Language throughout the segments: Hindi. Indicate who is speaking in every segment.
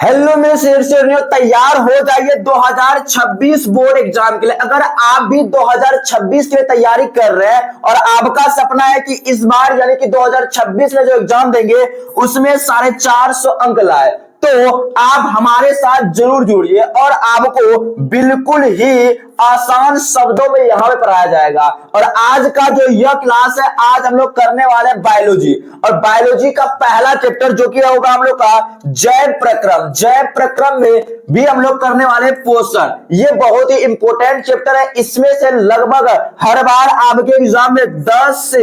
Speaker 1: हेलो मेरे शेर तैयार हो जाइए 2026 बोर्ड एग्जाम के लिए। अगर आप भी 2026 के लिए तैयारी कर रहे हैं और आपका सपना है कि इस बार यानी कि 2026 में जो एग्जाम देंगे उसमें 450 अंक लाए, तो आप हमारे साथ जरूर जुड़िए और आपको बिल्कुल ही आसान शब्दों में यहां पे पढ़ाया जाएगा। और आज का जो यह क्लास है, आज हम लोग करने वाले हैं बायोलॉजी, और बायोलॉजी का पहला चैप्टर जो कि होगा हम लोग का जैव प्रक्रम। जैव प्रक्रम में भी हम लोग करने वाले हैं पोषण। ये बहुत ही इंपॉर्टेंट चैप्टर है। इसमें से लगभग हर बार आपके एग्जाम में 10 से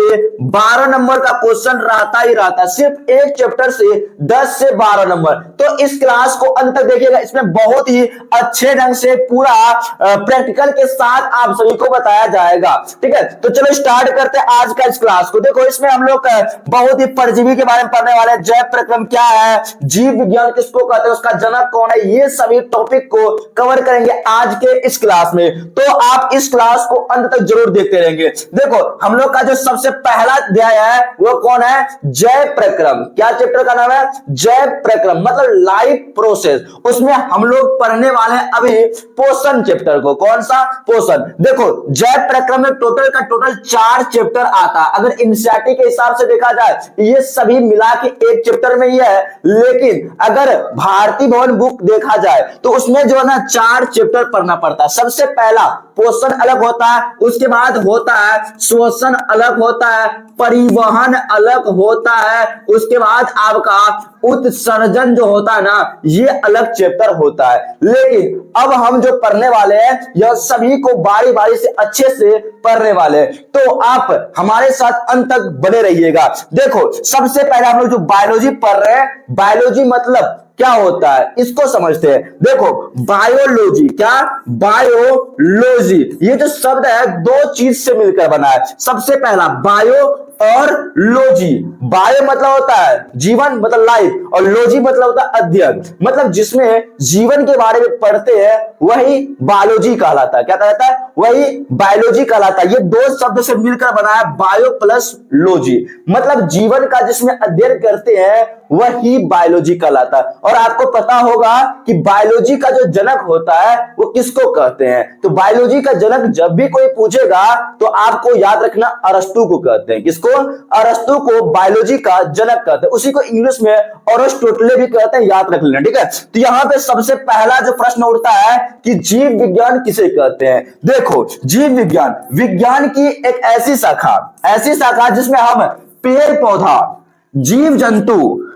Speaker 1: 12 नंबर का क्वेश्चन रहता ही रहता है, सिर्फ एक चैप्टर से 10 से 12 नंबर। तो इस क्लास को अंत तक देखिएगा, इसमें बहुत ही अच्छे ढंग से पूरा प्रैक्टिकल के साथ आप सभी को बताया जाएगा। ठीक है, तो चलो स्टार्ट करते हैं आज का इस क्लास को। देखो, इसमें हम लोग बहुत ही परजीवी के बारे में पढ़ने वाले हैं। जैव प्रक्रम क्या है, जीव विज्ञान किसको कहते हैं, उसका जनक कौन है, ये सभी टॉपिक को कवर करेंगे आज के इस क्लास में। तो आप इस क्लास को अंत तक जरूर देखते रहेंगे। देखो, हम लोग का जो सबसे पहला अध्याय है वो कौन है, जैव प्रक्रम। क्या चैप्टर का नाम है, जैव प्रक्रम, मतलब लाइफ प्रोसेस। उसमें हम लोग पढ़ने वाले हैं अभी पोषण चैप्टर को। कौन सा, पोषण। देखो, जैव प्रक्रम में टोटल का टोटल 4 चैप्टर आता है। अगर एनसीईआरटी के हिसाब से देखा जाए ये सभी मिला के एक चैप्टर में ही है, लेकिन अगर भारतीय भवन बुक देखा जाए तो उसमें जो है ना 4 चैप्टर पढ़ना पड़ता है। सबसे पहला पोषण अलग होता है, उसके बाद होता है श्वसन अलग होता है, परिवहन अलग होता है, उसके बाद आपका उत्सर्जन जो होता है ना ये अलग चैप्टर होता है। लेकिन अब हम जो पढ़ने वाले हैं यह सभी को बारी बारी से अच्छे से पढ़ने वाले हैं, तो आप हमारे साथ अंत तक बने रहिएगा। देखो, सबसे पहले हम लोग जो बायोलॉजी पढ़ रहे हैं, बायोलॉजी मतलब क्या होता है इसको समझते हैं। देखो, बायोलॉजी, क्या, बायोलॉजी ये जो शब्द है 2 चीज से मिलकर बना है। सबसे पहला बायो और लॉजी। बायो मतलब होता है जीवन, मतलब लाइफ, और लॉजी मतलब होता है अध्ययन, मतलब जिसमें जीवन के बारे में पढ़ते हैं वही बायोलॉजी कहलाता है। क्या कहलाता है, वही बायोलॉजी कहलाता है। ये 2 शब्द से मिलकर बना है बायो प्लस लॉजी, मतलब जीवन का जिसमें अध्ययन करते हैं वही बायोलॉजी कहलाता है। और आपको पता होगा कि बायोलॉजी का जो जनक होता है वो किसको कहते हैं। तो बायोलॉजी का जनक जब भी कोई पूछेगा तो आपको याद रखना अरस्तु को कहते हैं। किसको, अरस्तु को बायोलॉजी का जनक कहते हैं। उसी को इंग्लिश में अरिस्टोटले भी कहते हैं, याद रख लेना। ठीक है, तो यहां पे सबसे पहला जो प्रश्न उठता है कि जीव विज्ञान किसे कहते हैं। देखो, जीव विज्ञान, विज्ञान की एक ऐसी शाखा जिसमें हम पेड़ पौधा, जीव जंतु,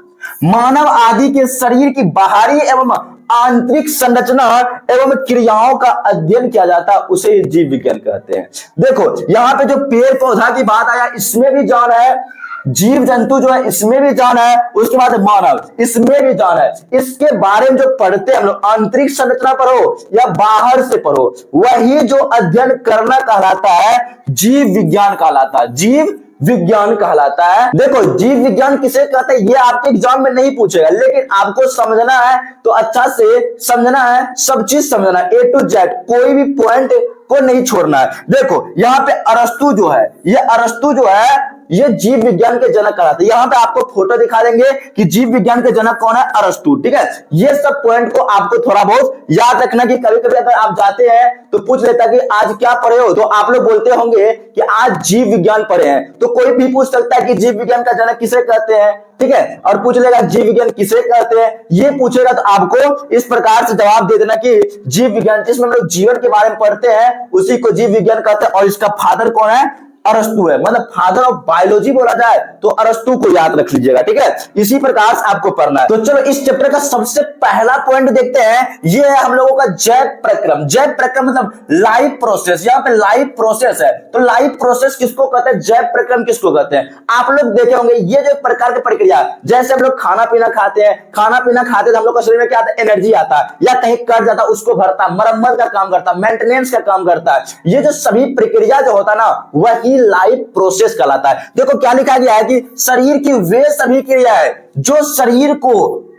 Speaker 1: मानव आदि के शरीर की बाहरी एवं आंतरिक संरचना एवं क्रियाओं का अध्ययन किया जाता है, उसे जीव विज्ञान कहते हैं। देखो, यहाँ पे जो पेड़ पौधा की बात आया इसमें भी जान है, जीव जंतु जो है इसमें भी जान है, उसके बाद मानव इसमें भी जान है। इसके बारे में जो पढ़ते हैं हम लोग, आंतरिक संरचना पढ़ो या बाहर से पढ़ो, वही जो अध्ययन करना कहलाता है जीव विज्ञान कहलाता है, जीव विज्ञान कहलाता है। देखो, जीव विज्ञान किसे कहते हैं ये आपके एग्जाम में नहीं पूछेगा, लेकिन आपको समझना है तो अच्छा से समझना है, सब चीज समझना है, A to Z, कोई भी पॉइंट को नहीं छोड़ना है। देखो, यहाँ पे अरस्तु जो है, ये अरस्तु जो है ये जीव विज्ञान के जनक कहलाते हैं। यहाँ पे आपको फोटो दिखा देंगे कि जीव विज्ञान के जनक कौन है, अरस्तु। ठीक है, ये सब पॉइंट को आपको थोड़ा बहुत याद रखना कि कभी कभी अगर आप जाते हैं तो पूछ लेता कि आज क्या पढ़े हो, तो आप लोग बोलते होंगे कि आज जीव विज्ञान पढ़े हैं। तो कोई भी पूछ सकता है कि जीव विज्ञान का जनक किसे कहते हैं, ठीक है, और पूछ लेगा जीव विज्ञान किसे कहते हैं। ये पूछेगा तो आपको इस प्रकार से जवाब दे देना कि जीव विज्ञान, जिसमें हम लोग जीवन के बारे में पढ़ते हैं उसी को जीव विज्ञान कहते हैं। और इसका फादर कौन है, अरस्तु है, मतलब फादर ऑफ बायोलॉजी बोला जाए तो अरस्तु को याद रख लीजिएगा। ठीक है, इसी प्रकार से आपको पढ़ना है। तो चलो इस चैप्टर का सबसे पहला पॉइंट देखते हैं, ये है हम लोगों का जैव प्रक्रम। जैव प्रक्रम मतलब लाइफ प्रोसेस, यहाँ पे लाइफ प्रोसेस है, तो लाइफ प्रोसेस किसको कहते हैं, जैव प्रक्रम किसको कहते हैं। आप लोग देखे होंगे ये जो प्रकार की प्रक्रिया, जैसे हम लोग खाना पीना खाते हैं, तो हम लोग का शरीर में क्या आता है, एनर्जी आता है, या कहीं कट जाता है उसको भरता, मरम्मत का काम करता, मेंटेनेंस का काम करता है। ये जो सभी प्रक्रिया जो होता है ना वही लाइफ प्रोसेस कहलाता है। देखो क्या लिखा गया है कि शरीर की वे सभी क्रियाएं जो शरीर को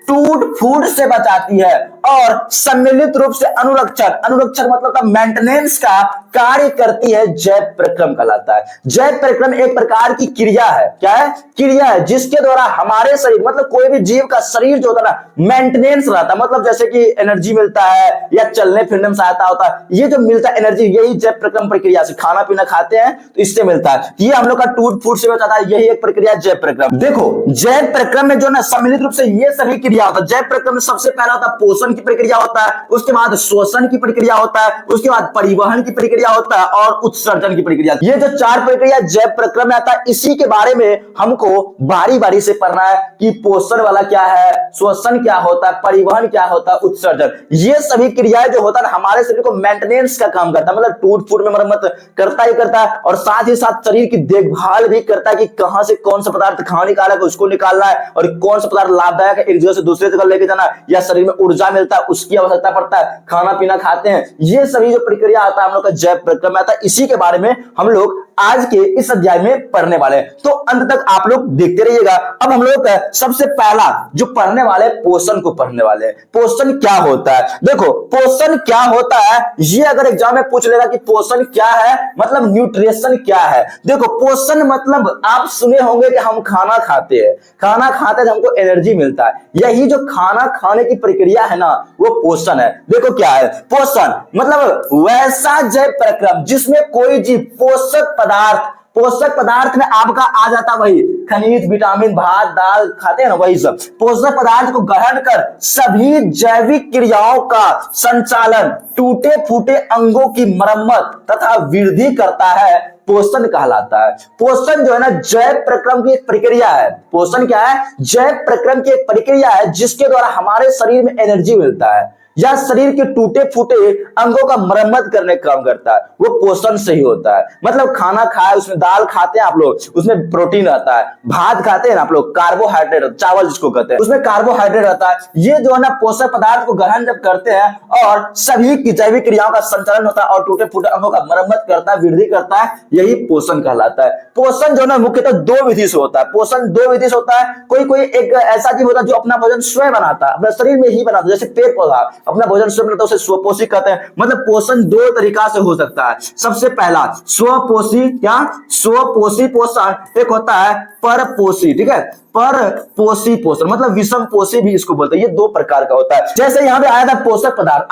Speaker 1: टूट फूट से बचाती है और सम्मिलित रूप से अनुरक्षण, अनुरक्षण मतलब मेंटेनेंस का कार्य करती है जैव प्रक्रम कहलाता है। जैव प्रक्रम एक प्रकार की क्रिया है, क्या है? क्रिया है जिसके द्वारा हमारे शरीर मतलब कोई भी जीव का शरीर जो होता है ना मेंटेनेंस रहता है, मतलब जैसे कि एनर्जी मिलता है या चलने फिरने में सहायता होता है, ये जो मिलता है एनर्जी यही जैव प्रक्रम प्रक्रिया से, खाना पीना खाते हैं तो इससे मिलता है, ये हम लोग का टूट फूट से होता है, यही एक प्रक्रिया जैव प्रक्रम। देखो जैव प्रक्रम में जो ना सम्मिलित रूप से ये सभी क्रिया होता है। जैव प्रक्रम में सबसे पहला होता है पोषण की प्रक्रिया होता है, उसके बाद शोषण की प्रक्रिया होता है, उसके बाद परिवहन की प्रक्रिया होता है और उत्सर्जन की प्रक्रिया। ये जो चार प्रक्रिया जैव प्रक्रम में आता है, इसी के बारे में हमको बारी बारी से पढ़ना है कि पोषण वाला क्या है, शोषण क्या होता है, परिवहन क्या होता है, उत्सर्जन। ये सभी क्रियाएं जो होता है हमारे शरीर को मेंटेनेंस का काम करता है, मतलब टूट फूट में मरम्मत करता ही करता है और साथ ही साथ शरीर की देखभाल भी करता है कि कहां से कौन सा पदार्थ हानिकारक है उसको निकालना है और कौन सा पदार्थ लाभदायक है एक जगह से दूसरे जगह लेके जाना, या शरीर में ऊर्जा मिलता है उसकी आवश्यकता पड़ता है, खाना पीना खाते हैं, ये सभी जो प्रक्रिया आता है हम लोग का जैव प्रक्रम में आता है। इसी के बारे में हम लोग आज के इस अध्याय में पढ़ने वाले हैं, तो अंत तक आप लोग देखते रहिएगा। अब हम लोग सबसे पहला जो पढ़ने वाले पोषण को पढ़ने वाले हैं। पोषण क्या होता है? देखो पोषण क्या होता है, ये अगर एग्जाम में पूछ लेगा कि पोषण क्या है मतलब न्यूट्रिशन क्या है। देखो पोषण मतलब आप सुने होंगे कि हम खाना खाते हैं, खाना खाते हैं तो हमको एनर्जी मिलता है, यही जो खाना खाने की प्रक्रिया है ना वो पोषण है। देखो क्या है पोषण मतलब वैसा जैव प्रक्रम जिसमें कोई जीव पोषक पदार्थ में आपका आ जाता वही खनिज विटामिन भात दाल खाते हैं ना वही सब पोषक पदार्थ को ग्रहण कर सभी जैविक क्रियाओं का संचालन, टूटे फूटे अंगों की मरम्मत तथा वृद्धि करता है, पोषण कहलाता है। पोषण जो है ना जैव प्रक्रम की एक प्रक्रिया है। पोषण क्या है? जैव प्रक्रम की एक प्रक्रिया है जिसके द्वारा हमारे शरीर में एनर्जी मिलता है या शरीर के टूटे फूटे अंगों का मरम्मत करने का काम करता है, वो पोषण से ही होता है। मतलब खाना खाए उसमें दाल खाते हैं आप लोग, उसमें प्रोटीन रहता है, भात खाते हैं ना आप लोग कार्बोहाइड्रेट, चावल जिसको कहते हैं उसमें कार्बोहाइड्रेट रहता है। ये जो है ना पोषक पदार्थ को ग्रहण जब करते हैं और सभी की जैविक क्रियाओं का संचालन होता है और टूटे फूटे अंगों का मरम्मत करता है, वृद्धि करता है, यही पोषण कहलाता है। पोषण जो है मुख्यतः दो विधि से होता है। पोषण दो विधि से होता है। कोई एक ऐसा जीव होता है जो अपना भोजन स्वयं बनाता है, अपने शरीर में ही बनाता है, जैसे पेड़ पौधा अपना भोजन स्वयं बनाता है, उसे स्वपोषी कहते हैं। मतलब पोषण दो तरीका से हो सकता है। सबसे पहला स्वपोषी, क्या स्वपोषी पोषण, एक होता है परपोषी, ठीक है, परपोषी पोषण मतलब विषम पोषी भी इसको बोलते हैं। ये दो प्रकार का होता है। जैसे यहाँ पे आया था पोषक पदार्थ,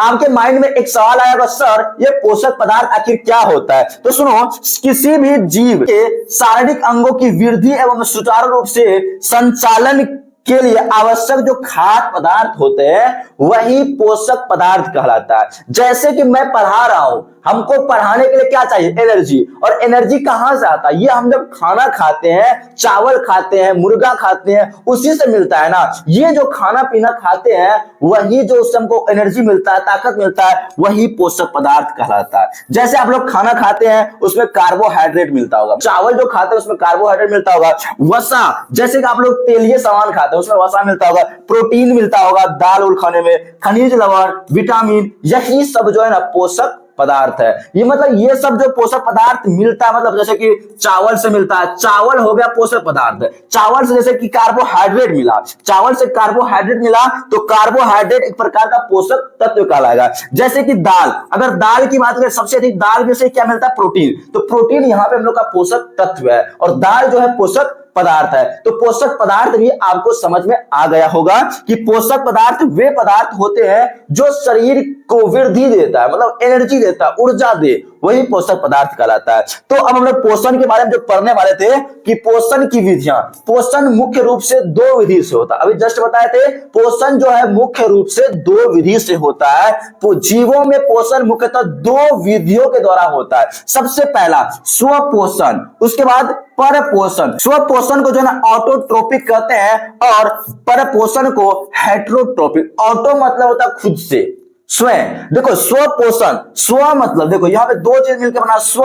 Speaker 1: आपके माइंड में एक सवाल आएगा सर ये पोषक पदार्थ आखिर क्या होता है? तो सुनो, किसी भी जीव के शारीरिक अंगों की वृद्धि एवं सुचारू रूप से संचालन के लिए आवश्यक जो खाद्य पदार्थ होते हैं वही पोषक पदार्थ कहलाता है। जैसे कि मैं पढ़ा रहा हूं, हमको पढ़ाने के लिए क्या चाहिए? एनर्जी। और एनर्जी कहां से आता है? ये हम जब खाना खाते हैं, चावल खाते हैं, मुर्गा खाते हैं, उसी से मिलता है ना। ये जो खाना पीना खाते हैं वही जो उससे हमको एनर्जी मिलता है, ताकत मिलता है, वही पोषक पदार्थ कहलाता है। जैसे आप लोग खाना खाते हैं उसमें कार्बोहाइड्रेट मिलता होगा, चावल जो खाते हैं उसमें कार्बोहाइड्रेट मिलता होगा, वसा जैसे कि आप लोग तेलीय सामान खाते हैं उसमें वसा मिलता होगा, प्रोटीन मिलता होगा दाल उल खाने में, खनिज लवण विटामिन, यही सब जो है ना पोषक पदार्थ है। ये मतलब ये सब जो पोषक पदार्थ मिलता है मतलब जैसे कि चावल से मिलता है, चावल हो गया पोषक पदार्थ। चावल से जैसे कि कार्बोहाइड्रेट मिला, चावल से कार्बोहाइड्रेट मिला तो कार्बोहाइड्रेट एक प्रकार का पोषक तत्व कहलाएगा। जैसे कि दाल, अगर दाल की बात करें सबसे अधिक दाल में से क्या मिलता है? प्रोटीन। तो प्रोटीन यहाँ पे हम लोग का पोषक तत्व है और दाल जो है पोषक पदार्थ है। तो पोषक पदार्थ भी आपको समझ में आ गया होगा कि पोषक पदार्थ वे पदार्थ होते हैं जो शरीर को वृद्धि देता है, मतलब एनर्जी देता है, ऊर्जा दे, वही पोषक पदार्थ कहलाता है। तो अब हम लोग पोषण के बारे में जो पढ़ने वाले थे कि पोषण की विधियां, पोषण मुख्य रूप से दो विधि से होता है। अभी जस्ट बताए थे पोषण जो है मुख्य रूप से दो विधि से होता है। तो जीवों में पोषण मुख्यतः दो विधियों के द्वारा होता है। सबसे पहला स्वपोषण, उसके बाद परपोषण। स्वपोषण को जो है ना ऑटोट्रोपिक कहते हैं और परपोषण को हेटेरोट्रोपिक। ऑटो मतलब होता है खुद से, स्वयं। देखो स्वपोषण, स्व मतलब देखो यहाँ पे दो चीज मिलकर बना, स्व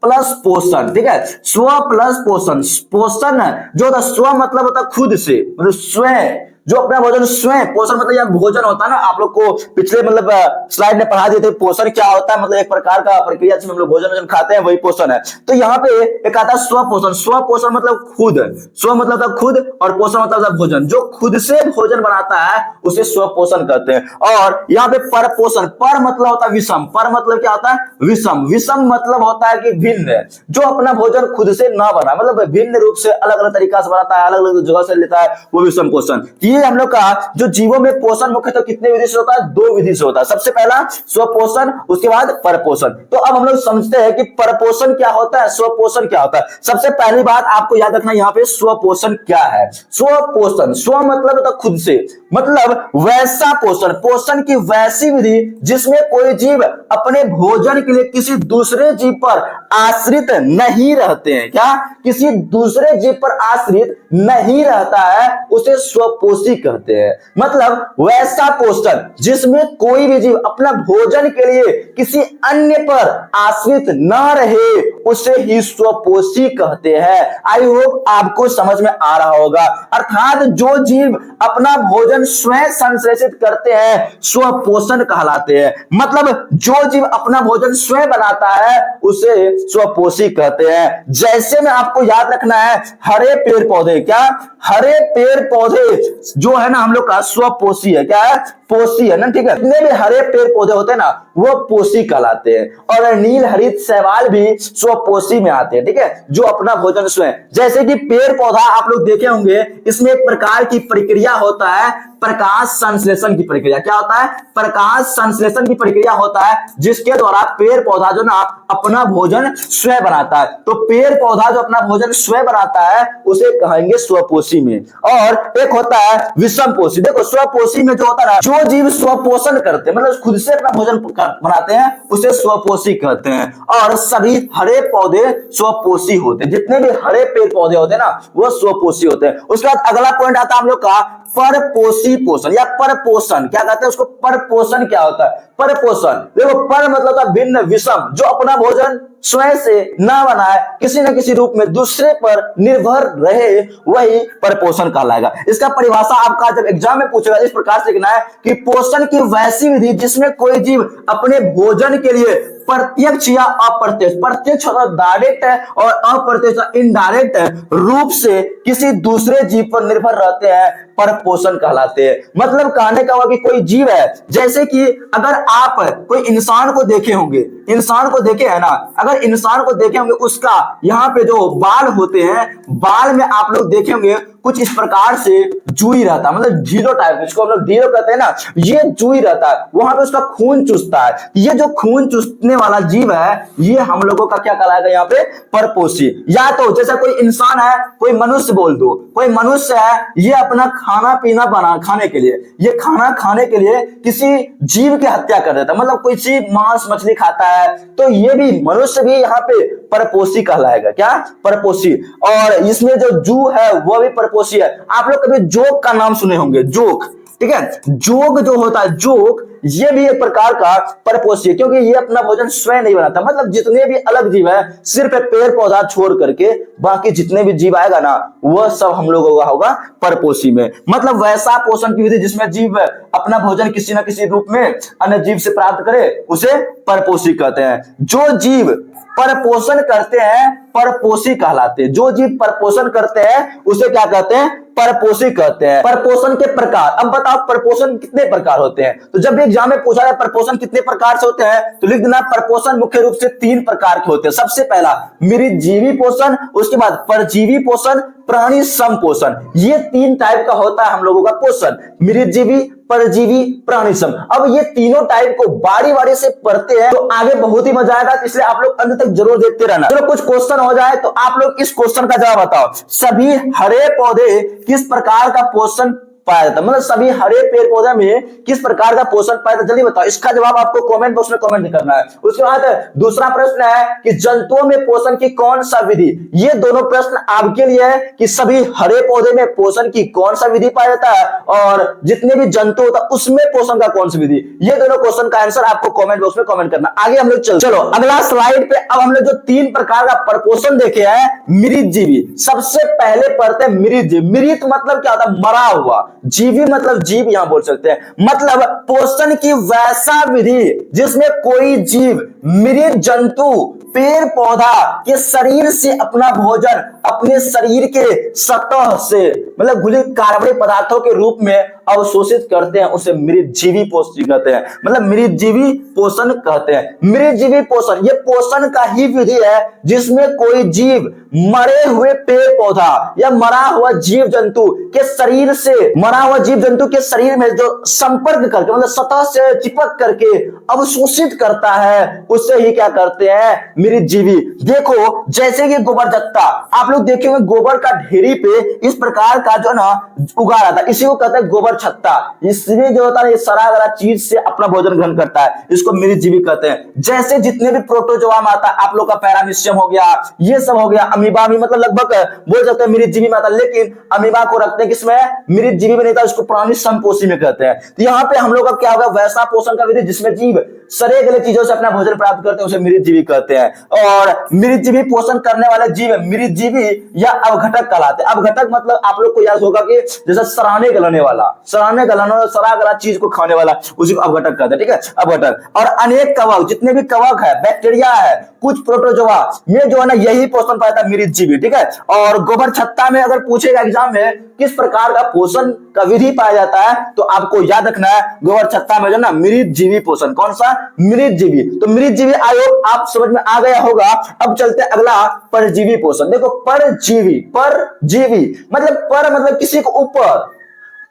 Speaker 1: प्लस पोषण, ठीक है, स्व प्लस पोषण। पोषण जो होता स्व मतलब होता खुद से, मतलब स्वयं जो अपना भोजन स्वयं, पोषण मतलब यह भोजन होता है ना, आप लोग को पिछले मतलब स्लाइड में पढ़ा दिए थे पोषण क्या होता है, मतलब एक प्रकार का प्रक्रिया जिसमें हम लोग भोजन खाते हैं वही पोषण है। तो यहाँ पे एक आता है स्वपोषण। स्वपोषण मतलब खुद, स्व मतलब था खुद और पोषण मतलब था भोजन। जो खुद से भोजन बनाता है उसे स्वपोषण कहते हैं। और यहाँ पे परपोषण, पर मतलब होता है विषम, पर मतलब क्या होता है विषम, विषम मतलब होता है कि भिन्न, जो अपना भोजन खुद से ना बना, मतलब भिन्न रूप से अलग अलग तरीका से बनाता है, अलग अलग जगह से लेता है, वो विषम पोषण। ये हम लोग का जो जीवों में पोषण मुख्यतः कितने विधि से होता है, 2 विधि से होता है। सबसे पहला स्वपोषण, उसके बाद परपोषण। तो अब हम लोग समझते हैं कि परपोषण क्या होता है, स्वपोषण क्या होता है। सबसे पहली बात आपको याद रखना यहाँ पे स्वपोषण क्या है। स्वपोषण, स्व मतलब होता खुद से, मतलब वैसा पोषण, पोषण की वैसी विधि जिसमें कोई जीव अपने भोजन के लिए किसी दूसरे जीव पर आश्रित नहीं रहते हैं। क्या, किसी दूसरे जीव पर आश्रित नहीं रहता है, उसे स्वपोषी कहते हैं। मतलब वैसा पोषण जिसमें कोई भी जीव अपना भोजन के लिए किसी अन्य पर आश्रित ना रहे, उसे ही स्वपोषी कहते हैं। आई होप आपको समझ में आ रहा होगा। अर्थात जो जीव अपना भोजन स्वयं संश्लेषित करते हैं स्वपोषण कहलाते हैं। मतलब जो जीव अपना भोजन स्वयं बनाता है उसे स्वपोषी कहते हैं। जैसे में आपको याद रखना है, हरे पेड़ पौधे, क्या हरे पेड़ पौधे जो है ना हम लोग का स्वपोषी है। क्या है, पोषी है ना, ठीक है। जितने भी हरे पेड़ पौधे होते हैं ना वो पोषी कहलाते हैं। और नील हरित शैवाल भी स्वपोषी में आते हैं, ठीक है, जो अपना भोजन स्वयं। जैसे कि पेड़ पौधा आप लोग देखे होंगे, इसमें एक प्रकार की प्रक्रिया होता है प्रकाश संश्लेषण की प्रक्रिया। क्या होता है, प्रकाश संश्लेषण की प्रक्रिया होता है, जिसके द्वारा पेड़ पौधा जो ना अपना भोजन स्वयं बनाता है। तो पेड़ पौधा जो अपना भोजन स्वयं बनाता है उसे कहेंगे स्वपोषी में। और एक होता है विषम पोषी। देखो स्वपोषी में जो होता है, जो जीव स्वपोषण करते हैं, मतलब खुद से अपना भोजन बनाते हैं, उसे स्वपोषी कहते हैं। और सभी हरे पौधे स्वपोषी होते हैं, जितने भी हरे पेड़ पौधे होते हैं ना वो स्वपोषी होते हैं। उसके बाद अगला पॉइंट आता है हम लोग का परपोषी पोषण या परपोषण। क्या कहते हैं उसको, परपोषण क्या होता है, परपोषण। देखो पर मतलब था भिन्न, विषम, जो अपना भोजन स्वयं से ना बनाए, किसी न किसी रूप में दूसरे पर निर्भर रहे, वही परपोषण कहलाएगा। इसका परिभाषा आपका जब एग्जाम में पूछेगा इस प्रकार से लिखना है कि पोषण की वैसी विधि जिसमें कोई जीव अपने भोजन के लिए प्रत्यक्ष या अप्रत्यक्ष, प्रत्यक्ष डायरेक्ट है और अप्रत्यक्ष इनडायरेक्ट रूप से किसी दूसरे जीव पर निर्भर रहते हैं, परपोषण कहलाते हैं। मतलब कहने का हुआ कि कोई जीव है, जैसे कि अगर आप कोई इंसान को देखे होंगे, इंसान को देखे है ना, अगर इंसान को देखे होंगे उसका यहाँ पे जो बाल होते हैं, बाल में आप लोग देखे होंगे कुछ इस प्रकार से जुई रहता है, मतलब जीरो टाइप, जिसको हम लोग जीरो कहते हैं ना, ये जुई रहता है, वहां पे उसका खून चूसता है। ये जो खून चूसने वाला जीव है ये हम लोगों का क्या कहलाएगा यहाँ पे, परपोषी। या तो जैसा कोई इंसान है, कोई मनुष्य बोल दो, कोई मनुष्य है, ये अपना खाना पीना बना खाने के लिए, ये खाना खाने के लिए किसी जीव की हत्या कर देता है, मतलब कोई जीव मांस मछली खाता है, तो ये भी मनुष्य भी यहाँ पे परपोषी कहलाएगा। क्या, परपोषी। और इसमें जो जू है वो भी परपोषी है। आप लोग कभी जोक का नाम सुने होंगे, जोक, ठीक है, जोक जो होता है, जोक, ये भी एक प्रकार का परपोषी है, क्योंकि ये अपना भोजन स्वयं नहीं बनाता। मतलब जितने भी अलग जीव है, सिर्फ पेड़ पौधा छोड़ करके बाकी जितने भी जीव आएगा ना वह सब हम लोगों का होगा परपोषी में। मतलब वैसा पोषण की विधि जिसमें जीव अपना भोजन किसी न किसी रूप में अन्य जीव से प्राप्त करे, उसे परपोषी कहते हैं। जो जीव परपोषण करते हैं परपोषी कहलाते हैं। जो जीव परपोषण करते हैं उसे क्या कहते हैं, परपोषी कहते हैं। परपोषण के प्रकार, अब बताओ परपोषण कितने प्रकार होते हैं। तो जब भी एग्जाम में पूछा जाए परपोषण कितने प्रकार से होते हैं तो लिख देना परपोषण मुख्य रूप से 3 प्रकार के होते हैं। सबसे पहला मृतजीवी पोषण, उसके बाद परजीवी पोषण, प्राणी संपोषण। ये 3 टाइप का होता है हम लोगों का पोषण, मृतजीवी, परजीवी, प्राणी सम। अब ये तीनों टाइप को बारी बारी से पढ़ते हैं तो आगे बहुत ही मजा आएगा, इसलिए आप लोग अंत तक जरूर देखते रहना। चलो कुछ क्वेश्चन हो जाए तो आप लोग इस क्वेश्चन का जवाब बताओ। सभी हरे पौधे किस प्रकार का पोषण पाया जाता है, मतलब सभी हरे पेड़ पौधे में किस प्रकार का पोषण पाया जाता है, जल्दी बताओ। इसका जवाब आपको कमेंट बॉक्स में कमेंट करना है। उसके बाद दूसरा प्रश्न है कि जंतुओं में पोषण की कौन सा विधि। ये दोनों प्रश्न आपके लिए है कि सभी हरे पौधे में पोषण की कौन सा विधि पाया जाता है और जितने भी जंतु होता है उसमें पोषण का कौन सी विधि। ये दोनों क्वेश्चन का आंसर आपको कमेंट बॉक्स में कमेंट करना। आगे हम लोग चलो अगला स्लाइड पे। अब हम लोग जो 3 प्रकार का परपोषण देखे हैं, मृतजीवी। सबसे पहले पढ़ते हैं मृतजीवी। मृत मतलब क्या होता है, मरा हुआ, जीवी मतलब जीव यहां बोल सकते हैं, मतलब पोषण की वैसा विधि जिसमें कोई जीव, मृत जंतु, पेड़ पौधा के शरीर से अपना भोजन अपने शरीर के सतह से मतलब घुलित कार्बनिक पदार्थों के रूप में अवशोषित करते हैं, उसे मृतजीवी पोषण कहते हैं, मतलब मृतजीवी पोषण कहते हैं। मृतजीवी पोषण ये पोषण का ही विधि है जिसमें कोई जीव मरे हुए पेड़ पौधा या मरा हुआ जीव जंतु के शरीर से, मरा हुआ जीव जंतु के शरीर में जो संपर्क करके मतलब सतह से चिपक करके अवशोषित करता है, उससे ही क्या करते हैं, मृतजीवी। देखो जैसे कि गोबर जत्ता, आप लोग देखे होंगे गोबर का ढेरी पे इस प्रकार का जो ना उगा रहा था, इसी को कहते हैं गोबर छत्ता। इसमें जो होता है ये सड़ा गला चीज से अपना भोजन ग्रहण करता है, इसको मृतजीवी कहते हैं। जैसे जितने भी प्रोटोजोआ में आता है, आप लोग का पैरामीशियम हो गया, ये सब हो गया, अमीबा भी मतलब लगभग बोल सकते हैं मृतजीवी में आता है, लेकिन अमीबा को रखते हैं किसमें, मृतजीवी में नहीं था, उसको प्राणी समपोषी में कहते हैं। तो यहाँ पे हम लोग का क्या होगा, वैसा पोषण का विधि जिसमें जीव सड़े गले चीजों से अपना भोजन प्राप्त करते हैं, उसे मृतजीवी कहते हैं। और मृतजीवी पोषण करने वाले जीव मृतजीवी या अवघटक कहलाते हैं। अवघटक मतलब आप लोग को याद होगा कि जैसे सड़ाने गलने वाला, सड़ाने गलने सड़ा गला चीज को खाने वाला, उसी को अवघटक कहते हैं, ठीक है, अवघटक। और अनेक कवक, जितने भी कवक है, बैक्टीरिया है, कुछ प्रोटोजोआ, ये जो है ना यही पोषण पाता है, मृतजीवी, ठीक है। और गोबर छत्ता में अगर पूछेगा एग्जाम में किस प्रकार का पोषण का विधि पाया जाता है, तो आपको याद रखना है गोबर छत्ता में जो ना मृतजीवी पोषण, कौन सा, मृतजीवी। तो मृतजीवी आयोग आप समझ में आ गया होगा। अब चलते अगला, परजीवी पोषण। देखो परजीवी, परजीवी मतलब पर मतलब किसी को ऊपर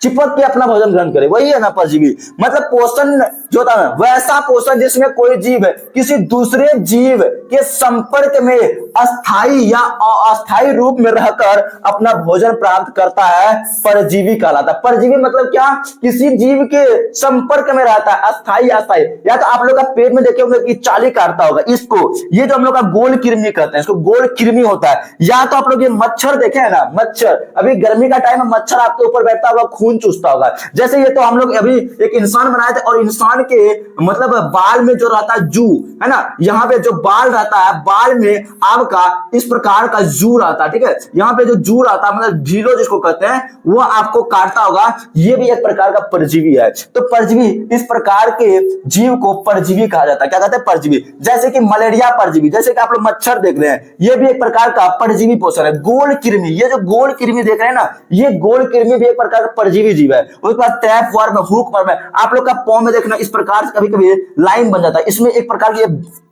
Speaker 1: चिपक के अपना भोजन ग्रहण करे, वही है ना परजीवी। मतलब पोषण जो होता है वैसा पोषण जिसमें कोई जीव किसी दूसरे जीव के संपर्क में अस्थाई या अस्थाई रूप में रहकर अपना भोजन प्राप्त करता है, परजीवी कहलाता है। परजीवी मतलब क्या, किसी जीव के संपर्क में रहता है, अस्थाई अस्थाई। या तो आप लोग का पेट में देखे होंगे कि चाली काटता होगा, इसको ये जो हम लोग का गोल कृमि कहते हैं, इसको गोल कृमि होता है। या तो आप लोग ये मच्छर देखे है ना, मच्छर, अभी गर्मी का टाइम है, मच्छर आपके ऊपर बैठता होगा, खून चूसता होगा। जैसे ये तो हम लोग अभी एक इंसान बनाए थे, और इंसान के मतलब बाल में जो रहता है जू है ना, यहाँ पे जो बाल रहता है, बाल में आपका इस प्रकार का जू रहता है, ठीक है। यहाँ पे जो जू रहता है मतलब ढीलो जिसको कहते हैं, वो आपको काटता होगा, ये भी एक प्रकार का परजीवी है। तो परजीवी, इस प्रकार के जीव को परजीवी कहा जाता है। क्या कहते हैं, परजीवी। जैसे कि मलेरिया परजीवी, जैसे कि आप लोग मच्छर देख रहे हैं, ये भी एक प्रकार का परजीवी पोषण है। गोल कृमि, ये जो गोल कृमि देख रहे हैं ना, ये गोल कृमि भी एक प्रकार का परजीवी जीव है। उसके बाद टैप वर्म, हुक वर्म है, आप लोग का पाँव में देखना इस प्रकार से कभी कभी लाइन बन जाता है, इसमें एक प्रकार की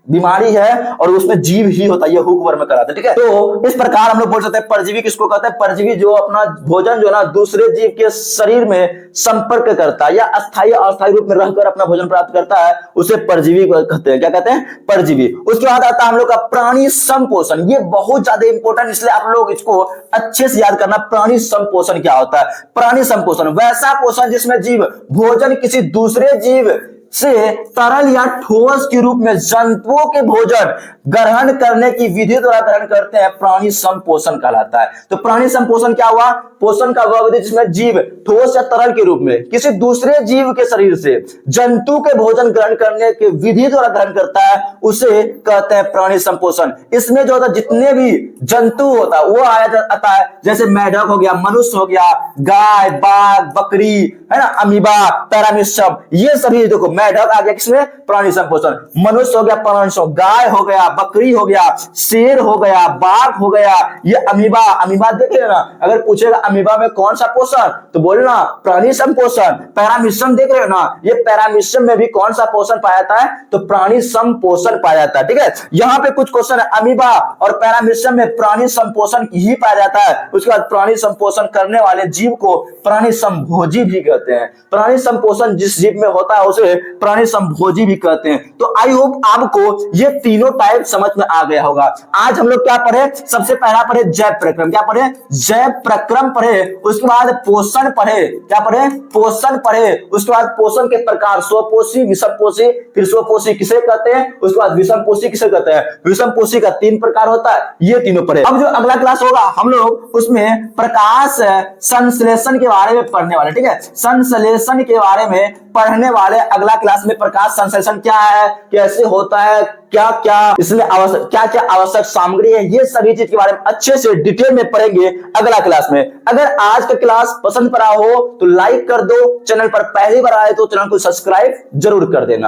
Speaker 1: बीमारी है और उसमें जीव ही होता है, ये हुक वर्म कराता है, ठीक है। तो इस प्रकार हम लोग बोल सकते हैं परजीवी किसको कहते हैं, परजीवी जो अपना भोजन जो ना दूसरे जीव के शरीर में संपर्क करता है या अस्थायी अस्थायी रूप में रहकर अपना भोजन प्राप्त करता है, उसे परजीवी कहते हैं। क्या कहते हैं, परजीवी। उसके बाद आता है हम लोग का प्राणी संपोषण। ये बहुत ज्यादा इंपॉर्टेंट, इसलिए आप लोग इसको अच्छे से याद करना। प्राणी संपोषण क्या होता है, प्राणी संपोषण वैसा पोषण जिसमें जीव भोजन किसी दूसरे जीव से तरल या ठोस के रूप में जंतुओं के भोजन ग्रहण करने की विधि द्वारा ग्रहण करते हैं, प्राणी संपोषण कहलाता है। तो प्राणी संपोषण क्या हुआ, पोषण का वह विधि जिसमें जीव ठोस या तरल के रूप में किसी दूसरे जीव के शरीर से जंतु के भोजन ग्रहण करने की विधि द्वारा ग्रहण करता है, उसे कहते हैं प्राणी संपोषण। इसमें जो होता है जितने भी जंतु होता है वो आता है, जैसे मेढक हो गया, मनुष्य हो गया, गाय, बाघ, बकरी है ना, अमीबा, पैरामीशियम, ये सभी देखो मेढक आ गया किसमें, प्राणी संपोषण। मनुष्य हो गया, प्राणी, गाय हो गया, बकरी हो गया, शेर हो गया, बाघ हो गया, ये अमीबा। अमीबा देख रहे ना, अगर पूछेगा अमीबा में कौन सा पोषण, तो बोलना प्राणी संपोषण। पैरामीशियम देख रहे हो ना, ये पैरामीशियम में भी कौन सा पोषण पाया जाता है, तो प्राणी संपोषण पाया जाता है, ठीक है। यहाँ पे कुछ क्वेश्चन है, अमीबा और पैरामीशियम में प्राणी संपोषण ही पाया जाता है। उसके बाद प्राणी संपोषण करने वाले जीव को प्राणी संभोजी भी कहते हैं। प्राणी संपोषण जिस जीव में होता है उसे प्राणी संभोजी भी कहते हैं। तो आई होप आपको ये तीनों टाइप समझ में आ गया होगा। आज हम लोग क्या पढ़े, सबसे पहला पढ़े जैव प्रक्रम। क्या पढ़े, जैव प्रक्रम पढ़े। उसके बाद पोषण पढ़े। क्या पढ़े, पोषण पढ़े। उसके बाद पोषण के प्रकार, स्वपोषी, विषमपोषी, फिर स्वपोषी किसे कहते हैं, उसके बाद विषमपोषी किसे कहते हैं। विषमपोषी का 3 प्रकार होता है, ये तीनों पढ़े। अब जो अगला क्लास होगा हम लोग उसमें प्रकाश संश्लेषण के बारे में पढ़ने वाले, ठीक है। संश्लेषण के बारे में पढ़ने वाले अगला क्लास में प्रकाश संश्लेषण क्या है, कैसे होता है, क्या क्या इसमें आवश्यक, क्या क्या आवश्यक सामग्री है, ये सभी चीज के बारे में अच्छे से डिटेल में पढ़ेंगे अगला क्लास में। अगर आज का क्लास पसंद पड़ा हो तो लाइक कर दो, चैनल पर पहली बार आए तो चैनल को सब्सक्राइब जरूर कर देना।